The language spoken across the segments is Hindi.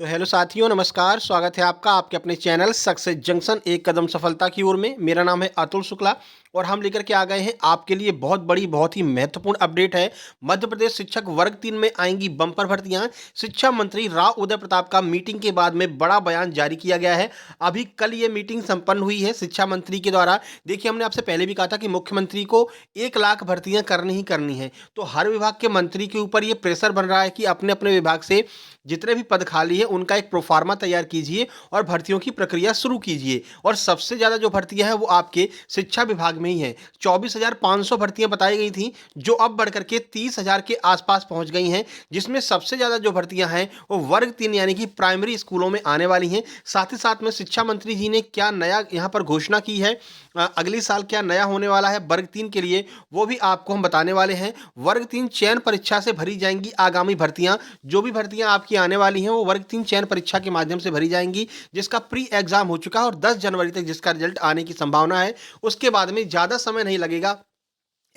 तो हेलो साथियों, नमस्कार। स्वागत है आपका आपके अपने चैनल सक्सेस जंक्शन एक कदम सफलता की ओर में। मेरा नाम है अतुल शुक्ला और हम लेकर के आ गए हैं आपके लिए बहुत बड़ी, बहुत ही महत्वपूर्ण अपडेट है। मध्य प्रदेश शिक्षक वर्ग 3 में आएंगी बम्पर भर्तियां। शिक्षा मंत्री राव उदय प्रताप का मीटिंग के बाद में बड़ा बयान जारी किया गया है। अभी कल ये मीटिंग संपन्न हुई है शिक्षा मंत्री के द्वारा। देखिए, हमने आपसे पहले भी कहा था कि मुख्यमंत्री को 1 लाख भर्तियां करनी ही करनी है। तो हर विभाग के मंत्री के ऊपर ये प्रेशर बन रहा है कि अपने अपने विभाग से जितने भी पद खाली है उनका एक प्रोफार्मा तैयार कीजिए और भर्तियों की प्रक्रिया शुरू कीजिए। और सबसे ज़्यादा जो भर्तियां हैं वो आपके शिक्षा विभाग में ही है। 24,500 भर्तियां बताई गई थी, जो अब बढ़कर के 30,000 के आसपास पहुंच गई हैं। जिसमें सबसे ज़्यादा जो भर्तियां हैं वो वर्ग 3 यानी कि प्राइमरी स्कूलों में आने वाली हैं। साथ ही साथ में शिक्षा मंत्री जी ने क्या नया यहाँ पर घोषणा की है, अगले साल क्या नया होने वाला है वर्ग 3 के लिए, वो भी आपको हम बताने वाले हैं। वर्ग 3 चयन परीक्षा से भरी जाएंगी आगामी भर्तियां। जो भी भर्तियां आपकी आने वाली हैं वो वर्ग 3 चयन परीक्षा के माध्यम से भरी जाएंगी, जिसका प्री एग्जाम हो चुका है और 10 जनवरी तक जिसका रिजल्ट आने की संभावना है। उसके बाद में ज़्यादा समय नहीं लगेगा।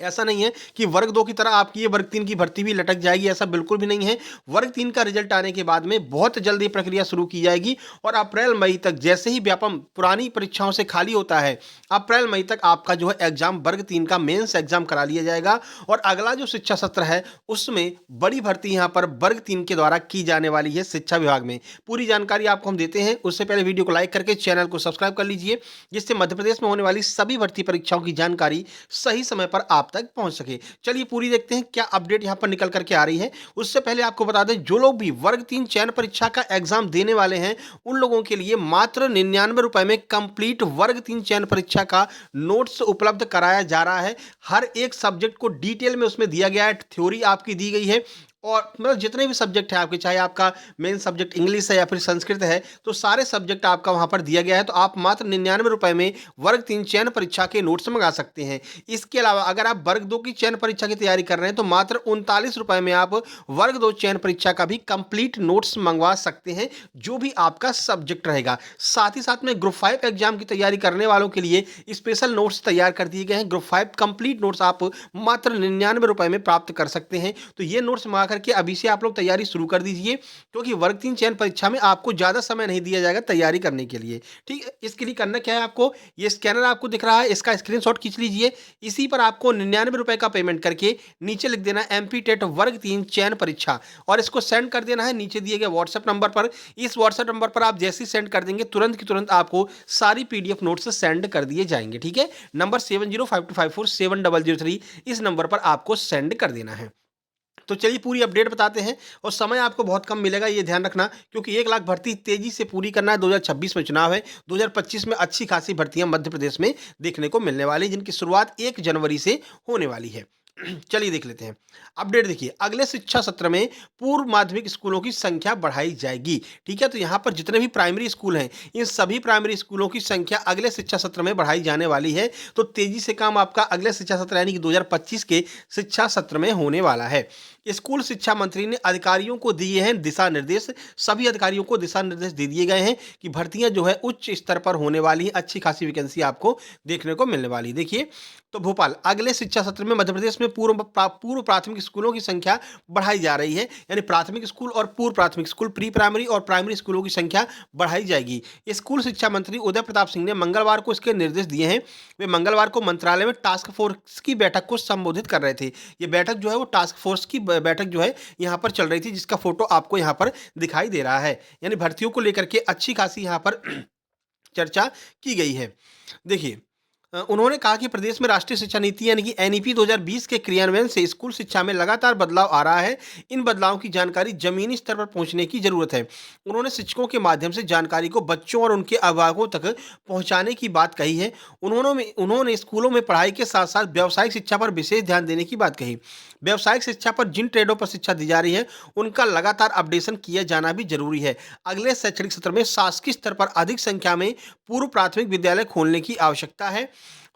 ऐसा नहीं है कि वर्ग 2 की तरह आपकी ये वर्ग 3 की भर्ती भी लटक जाएगी, ऐसा बिल्कुल भी नहीं है। वर्ग 3 का रिजल्ट आने के बाद में बहुत जल्द ये प्रक्रिया शुरू की जाएगी और अप्रैल मई तक जैसे ही व्यापम पुरानी परीक्षाओं से खाली होता है, अप्रैल मई तक आपका जो है एग्जाम वर्ग 3 का मेंस एग्जाम करा लिया जाएगा। और अगला जो शिक्षा सत्र है उसमें बड़ी भर्ती यहाँ पर वर्ग 3 के द्वारा की जाने वाली है शिक्षा विभाग में। पूरी जानकारी आपको हम देते हैं, उससे पहले वीडियो को लाइक करके चैनल को सब्सक्राइब कर लीजिए, जिससे मध्य प्रदेश में होने वाली सभी भर्ती परीक्षाओं की जानकारी सही समय पर आप तक पहुंच सके। चलिए पूरी देखते हैं क्या अपडेट यहां पर निकल करके आ रही है। उससे पहले आपको बता दें, जो लोग भी वर्ग 3 चयन परीक्षा का एग्जाम देने वाले हैं उन लोगों के लिए मात्र 99 रुपए में कंप्लीट वर्ग 3 चयन परीक्षा का नोट्स उपलब्ध कराया जा रहा है। हर एक सब्जेक्ट को डिटेल में उसमें दिया गया है, थ्योरी आपकी दी गई है और मतलब जितने भी सब्जेक्ट है आपके, चाहे आपका मेन सब्जेक्ट इंग्लिश है या फिर संस्कृत है, तो सारे सब्जेक्ट आपका वहां पर दिया गया है। तो आप मात्र 99 रुपए में वर्ग 3 चयन परीक्षा के नोट्स मंगा सकते हैं। इसके अलावा अगर आप वर्ग 2 की चयन परीक्षा की तैयारी कर रहे हैं तो मात्र 39 रुपए में आप वर्ग 2 चयन परीक्षा का भी कंप्लीट नोट्स मंगवा सकते हैं, जो भी आपका सब्जेक्ट रहेगा। साथ ही साथ में ग्रुप 5 एग्जाम की तैयारी करने वालों के लिए स्पेशल नोट्स तैयार कर दिए गए हैं। ग्रुप 5 कंप्लीट नोट्स आप मात्र 99 रुपए में प्राप्त कर सकते हैं। तो ये नोट्स मंगा करके अभी से आप लोग तैयारी शुरू कर दीजिए, क्योंकि वर्ग 3 चयन परीक्षा में आपको ज़्यादा समय नहीं दिया जाएगा तैयारी करने के लिए। ठीक है, इसके लिए करना क्या है, आपको ये स्कैनर आपको दिख रहा है, इसका स्क्रीनशॉट खींच लीजिए। इसी पर आपको 99 रुपए का पेमेंट करके नीचे लिख देना एमपी टेट वर्ग 3 चयन परीक्षा और इसको सेंड कर देना है नीचे दिए गए व्हाट्सएप नंबर पर। इस व्हाट्सएप नंबर पर आप जैसे ही सेंड कर देंगे तुरंत की तुरंत आपको सारी पीडीएफ नोट्स सेंड कर दिए जाएंगे। ठीक है, नंबर 7052547003 इस नंबर पर आपको सेंड कर देना है। तो चलिए पूरी अपडेट बताते हैं और समय आपको बहुत कम मिलेगा, ये ध्यान रखना, क्योंकि 1 लाख भर्ती तेजी से पूरी करना है। 2026 में चुनाव है, 2025 में अच्छी खासी भर्तियां मध्य प्रदेश में देखने को मिलने वाली, जिनकी शुरुआत 1 जनवरी से होने वाली है। चलिए देख लेते हैं अपडेट। देखिए, अगले शिक्षा सत्र में पूर्व माध्यमिक स्कूलों की संख्या बढ़ाई जाएगी। ठीक है, तो यहाँ पर जितने भी प्राइमरी स्कूल हैं इन सभी प्राइमरी स्कूलों की संख्या अगले शिक्षा सत्र में बढ़ाई जाने वाली है। तो तेजी से काम आपका अगले शिक्षा सत्र यानी कि 2025 के शिक्षा सत्र में होने वाला है। स्कूल शिक्षा मंत्री ने अधिकारियों को दिए हैं दिशा निर्देश। सभी अधिकारियों को दिशा निर्देश दे दिए गए हैं कि भर्तियां जो है उच्च स्तर पर होने वाली है, अच्छी खासी वैकेंसी आपको देखने को मिलने वाली। देखिए, तो भोपाल अगले शिक्षा सत्र में मध्य प्रदेश में पूर्व प्राथमिक स्कूलों की संख्या बढ़ाई जा रही है, यानी प्राथमिक स्कूल और पूर्व प्राथमिक स्कूल, प्री प्राइमरी और प्राइमरी स्कूलों की संख्या बढ़ाई जाएगी। स्कूल शिक्षा मंत्री उदय प्रताप सिंह ने मंगलवार को इसके निर्देश दिए हैं। वे मंगलवार को मंत्रालय में टास्क फोर्स की बैठक को संबोधित कर रहे थे। ये बैठक जो है वो टास्क फोर्स की बैठक जो है यहाँ पर चल रही थी, जिसका फोटो आपको यहाँ पर दिखाई दे रहा है। यानी भर्तियों को लेकर के अच्छी खासी यहाँ पर चर्चा की गई है। देखिए, उन्होंने कहा कि प्रदेश में राष्ट्रीय शिक्षा नीति यानी कि एनईपी 2020 के क्रियान्वयन से स्कूल शिक्षा में लगातार बदलाव आ रहा है। इन बदलावों की जानकारी जमीनी स्तर पर पहुंचने की जरूरत है। उन्होंने शिक्षकों के माध्यम से जानकारी को बच्चों और उनके अभिभावकों तक पहुंचाने की बात कही है। उन्होंने स्कूलों में पढ़ाई के साथ साथ व्यावसायिक शिक्षा पर विशेष ध्यान देने की बात कही। व्यावसायिक शिक्षा पर जिन ट्रेडों पर शिक्षा दी जा रही है उनका लगातार अपडेशन किया जाना भी जरूरी है। अगले शैक्षणिक सत्र में शासकीय स्तर पर अधिक संख्या में पूर्व प्राथमिक विद्यालय खोलने की आवश्यकता है।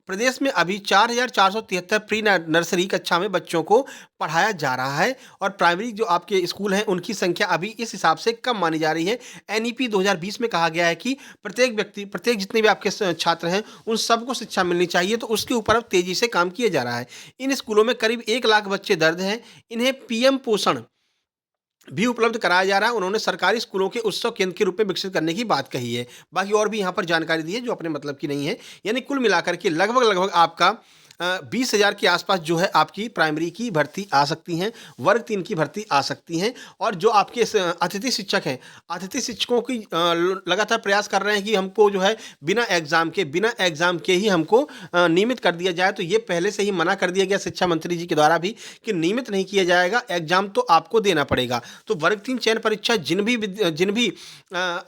प्रदेश में अभी 4,473 प्री नर्सरी कक्षा में बच्चों को पढ़ाया जा रहा है और प्राइमरी जो आपके स्कूल हैं उनकी संख्या अभी इस हिसाब से कम मानी जा रही है। एनईपी 2020 में कहा गया है कि प्रत्येक जितने भी आपके छात्र हैं उन सबको शिक्षा मिलनी चाहिए, तो उसके ऊपर अब तेजी से काम किया जा रहा है। इन स्कूलों में करीब 1 लाख बच्चे दर्ज हैं। इन्हें पीएम पोषण भी उपलब्ध कराया जा रहा है। उन्होंने सरकारी स्कूलों के उत्सव केंद्र के रूप में विकसित करने की बात कही है। बाकी और भी यहाँ पर जानकारी दी है जो अपने मतलब की नहीं है। यानी कुल मिलाकर के लगभग आपका 20,000 के आसपास जो है आपकी प्राइमरी की भर्ती आ सकती हैं, वर्ग 3 की भर्ती आ सकती हैं। और जो आपके अतिथि शिक्षक हैं, अतिथि शिक्षकों की लगातार प्रयास कर रहे हैं कि हमको जो है बिना एग्ज़ाम के ही हमको नियमित कर दिया जाए। तो ये पहले से ही मना कर दिया गया शिक्षा मंत्री जी के द्वारा भी कि नियमित नहीं किया जाएगा, एग्ज़ाम तो आपको देना पड़ेगा। तो वर्ग 3 चयन परीक्षा जिन भी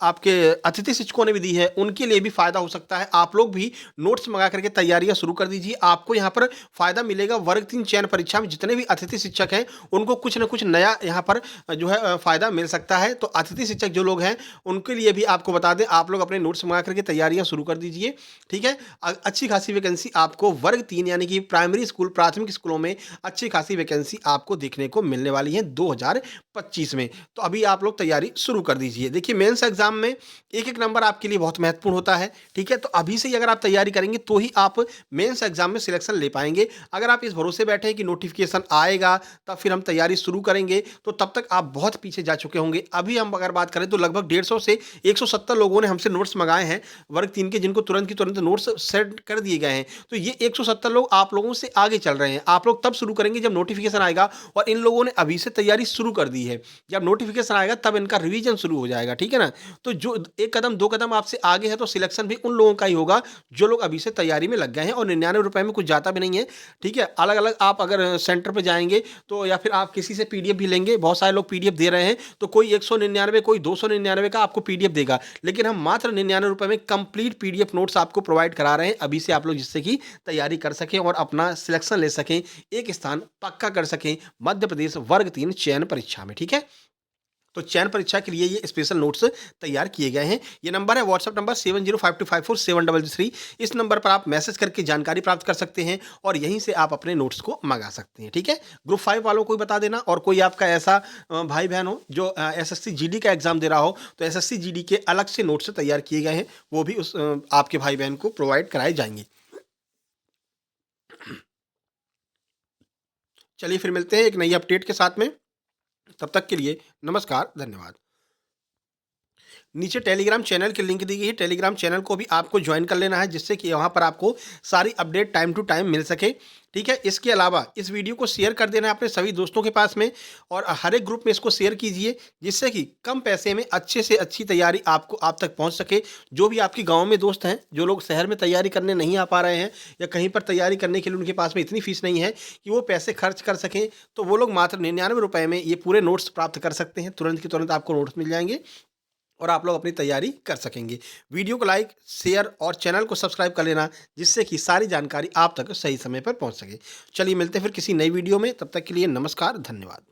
आपके अतिथि शिक्षकों ने भी दी है, उनके लिए भी फ़ायदा हो सकता है। आप लोग भी नोट्स मंगा करके तैयारियाँ शुरू कर दीजिए। आपको यहाँ पर फ़ायदा मिलेगा। वर्ग 3 चयन परीक्षा में जितने भी अतिथि शिक्षक हैं, उनको कुछ न कुछ नया यहाँ पर जो है फ़ायदा मिल सकता है। तो अतिथि शिक्षक जो लोग हैं, उनके लिए भी आपको बता दें, आप लोग अपने नोट्स मंगा करके तैयारियाँ शुरू कर दीजिए, ठीक है? अच्छी खासी वैकेंसी आपको वर्ग 3 यानी कि प्राइमरी स्कूल, प्राथमिक स्कूलों में अच्छी खासी वैकेंसी आपको देखने को मिलने वाली है 2025 में। तो अभी आप लोग तैयारी शुरू कर दीजिए। देखिए, मेंस एग्ज़ाम में एक-एक नंबर आपके लिए बहुत महत्वपूर्ण होता है, ठीक है? तो अभी से ही अगर आप तैयारी करेंगे, तो ही आप मेंस एग्ज़ाम में सिलेक्शन ले पाएँगे। अगर आप इस भरोसे बैठे हैं कि नोटिफ़िकेशन आएगा, तब फिर हम तैयारी शुरू करेंगे, तो तब तक आप बहुत पीछे जा चुके होंगे। अभी हम अगर बात करें तो लगभग 150 से 170 लोगों ने हमसे नोट्स मँगाए हैं, वर्ग 3 के, जिनको तुरंत की तुरंत नोट्स सेंड कर दिए गए हैं। तो ये 170 लोग आप लोगों से आगे चल रहे हैं। आप लोग तब शुरू करेंगे जब नोटिफ़िकेशन आएगा, और इन लोगों ने अभी से तैयारी शुरू कर दी है। जब नोटिफ़िकेशन आएगा तब इनका रिवीजन शुरू हो जाएगा, ठीक है ना? तो जो 1 कदम 2 कदम आपसे आगे है, तो सिलेक्शन भी उन लोगों का ही होगा जो लोग अभी से तैयारी में लग गए हैं। और ₹99 में कुछ जाता भी नहीं है, ठीक है? अलग-अलग आप अगर सेंटर पे जाएँगे, तो या फिर आप किसी से पीडीएफ भी लेंगे, बहुत सारे लोग पीडीएफ दे रहे हैं, तो कोई 199, कोई 299 का आपको पीडीएफ देगा। लेकिन हम मात्र ₹99 में कंप्लीट पीडीएफ नोट्स आपको प्रोवाइड करा रहे हैं अभी से, आप लोग जिससे कि तैयारी कर सकें और अपना सिलेक्शन ले सकें, एक स्थान पक्का कर सकें मध्य प्रदेश वर्ग 3 चयन परीक्षा में, ठीक है? तो चयन परीक्षा के लिए ये स्पेशल नोट्स तैयार किए गए हैं। ये नंबर है व्हाट्सएप नंबर 7052547333। इस नंबर पर आप मैसेज करके जानकारी प्राप्त कर सकते हैं और यहीं से आप अपने नोट्स को मंगा सकते हैं, ठीक है? ग्रुप 5 वालों को भी बता देना, और कोई आपका ऐसा भाई बहन हो जो एसएससी जीडी का एग्जाम दे रहा हो, तो एसएससी जीडी के अलग से नोट्स तैयार किए गए हैं, वो भी उस आपके भाई बहन को प्रोवाइड कराए जाएंगे। चलिए फिर मिलते हैं एक नई अपडेट के साथ में। तब तक के लिए नमस्कार, धन्यवाद। नीचे टेलीग्राम चैनल की लिंक दी गई है, टेलीग्राम चैनल को भी आपको ज्वाइन कर लेना है, जिससे कि वहाँ पर आपको सारी अपडेट टाइम टू टाइम मिल सके, ठीक है? इसके अलावा इस वीडियो को शेयर कर देना है अपने सभी दोस्तों के पास में, और हर एक ग्रुप में इसको शेयर कीजिए, जिससे कि कम पैसे में अच्छे से अच्छी तैयारी आपको आप तक पहुँच सके। जो भी आपके गाँव में दोस्त हैं, जो लोग शहर में तैयारी करने नहीं आ पा रहे हैं, या कहीं पर तैयारी करने के लिए उनके पास में इतनी फीस नहीं है कि वो पैसे खर्च कर सकें, तो वो लोग मात्र ₹99 में ये पूरे नोट्स प्राप्त कर सकते हैं। तुरंत की तुरंत आपको नोट्स मिल जाएँगे और आप लोग अपनी तैयारी कर सकेंगे। वीडियो को लाइक, शेयर और चैनल को सब्सक्राइब कर लेना, जिससे कि सारी जानकारी आप तक सही समय पर पहुंच सके। चलिए मिलते हैं फिर किसी नई वीडियो में, तब तक के लिए नमस्कार, धन्यवाद।